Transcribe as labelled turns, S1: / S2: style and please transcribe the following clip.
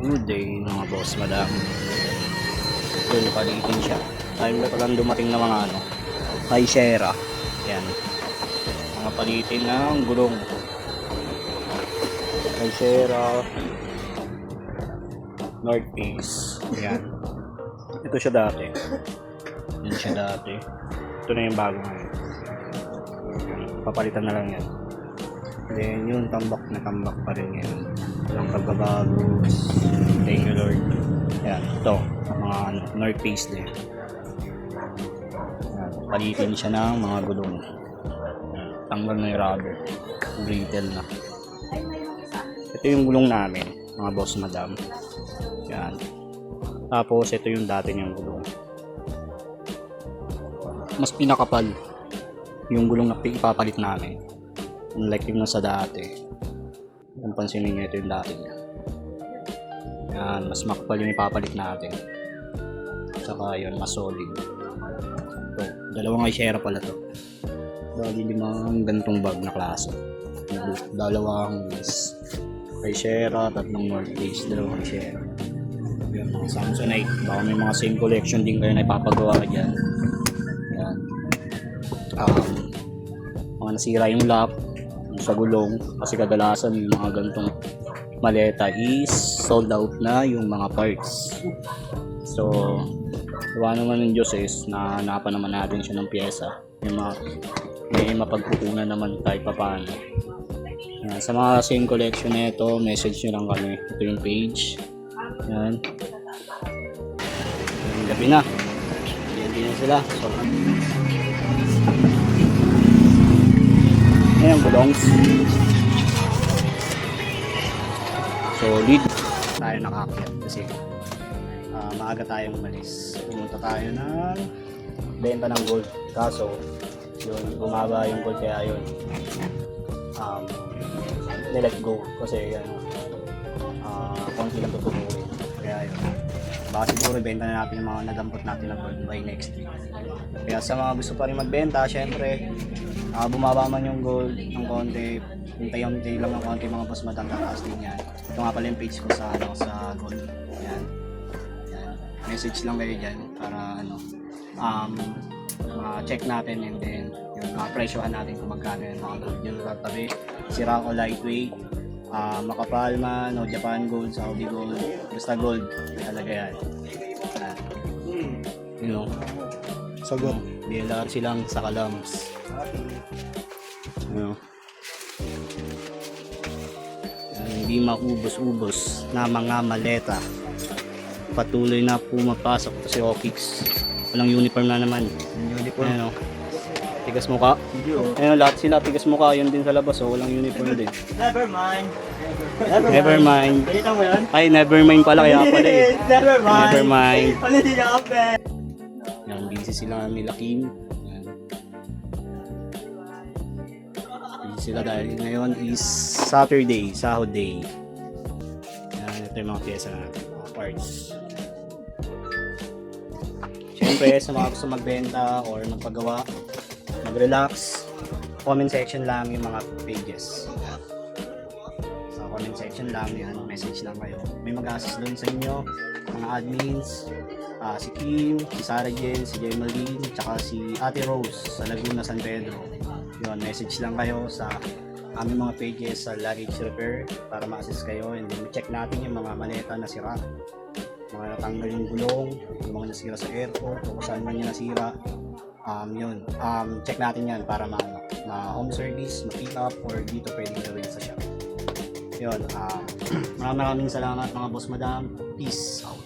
S1: Good day mga boss, madam. Doon palitin siya. Time na palang dumating na mga high shera. Yan. Mga palitin ng gulong. High shera. North Face. Yan. Ito siya dati. Yan siya dati. Ito na yung bago ngayon. Papalitan na lang yan. Then yung tambak na tambak pa rin yan. Walang pagbabago. Thank you Lord. Yan, ito mga North Face din. Yan, palitin siya ng mga gulong. Yan, tanggal na yung rubber. Brittle na. Ito yung gulong namin, mga boss madam. Yan. Tapos ito yung dati niyang gulong. Mas pinakapal yung gulong na ipapalit namin. Unlike yung nasa dati. Kung pansinin nyo, ito yung dati niya. Yan, mas makapal yung ipapalit natin. Saka yun, mas solid. Ito, dalawang ishera pala to. Dali limang gantong bag na klase. Dalawang is ishera, tatlong North Face, dalawang ishera. Yan, mga Samsonite. Baka may mga same collection din kayo na ipapagawa dyan. Yan. Mga nasira yung lock sa gulong kasi kadalasan yung mga gantong maleta is sold out na yung mga parts. So gawa naman ng Diyos is na hanapan naman natin siya ng pyesa. May mapagkukunan naman kahit papaano. Sa mga same collection na ito, message nyo lang kami. Ito yung page. Yan. Gabi na. Yan na sila. So, ayan, gulongs. Solid. Tayo nakakyat kasi maaga tayong umalis. Pumunta tayo ng benta ng gold. Kaso, yun, bumaba yung gold kaya yun. Nilet go kasi konti lang tutubuhin. Kaya yun. Baka siguro benta na natin yung mga nadampot natin na gold by next week. Kaya sa mga gusto pa rin magbenta, syempre, bumaba man yung gold ng konti, hintay lang ng konti mga boss madam, tataas din yan. Ito nga pala yung page ko sa, sa gold. Yan. Yan. Message lang kayo dyan para check natin and then yung presyohan natin kung magkano yung mga gold yung tatabi. Sira o lightweight, makapal man o Japan gold, Saudi gold, basta gold, may halaga yan. You know, sagot. Di lahat silang sa kalams. You know, hindi maubos-ubos na mga maleta. Patuloy na pumapasok si Okix. Walang uniform na naman. Uniform. Ano? Tigas mukha. Ayun, lahat sila tigas mukha. Yun din sa labas. So, walang uniform din.
S2: Never mind.
S1: Never mind.
S2: Balita mo yun?
S1: Ay, never mind pala. Kaya pala eh.
S2: Never mind.
S1: Never mind.
S2: Palitin niya kape.
S1: Yan, busy sila nila Kim. Yan. Busy sila dahil ngayon is Saturday, sahod day. Yan, ito yung mga pyesa natin. Mga parts. Siyempre, sa mga gusto magbenta or magpagawa, mag-relax, comment section lang yung mga pages. Sa comment section lang, yan, message lang kayo. May mag-assist doon sa inyo, mga admins, si Kim, si Sarah Jen, si Gemaline, tsaka si Ate Rose sa Laguna, San Pedro. Yun, message lang kayo sa aming mga pages sa luggage repair para ma-assist kayo and then check natin yung mga maleta na sira, mga natanggal yung gulong, yung mga nasira sa airport o kung saan man yung nasira. Check natin yan para ma-home service, ma-pick up or dito pwedeng gawin sa shop. Yun, maraming salamat mga boss madam. Peace out.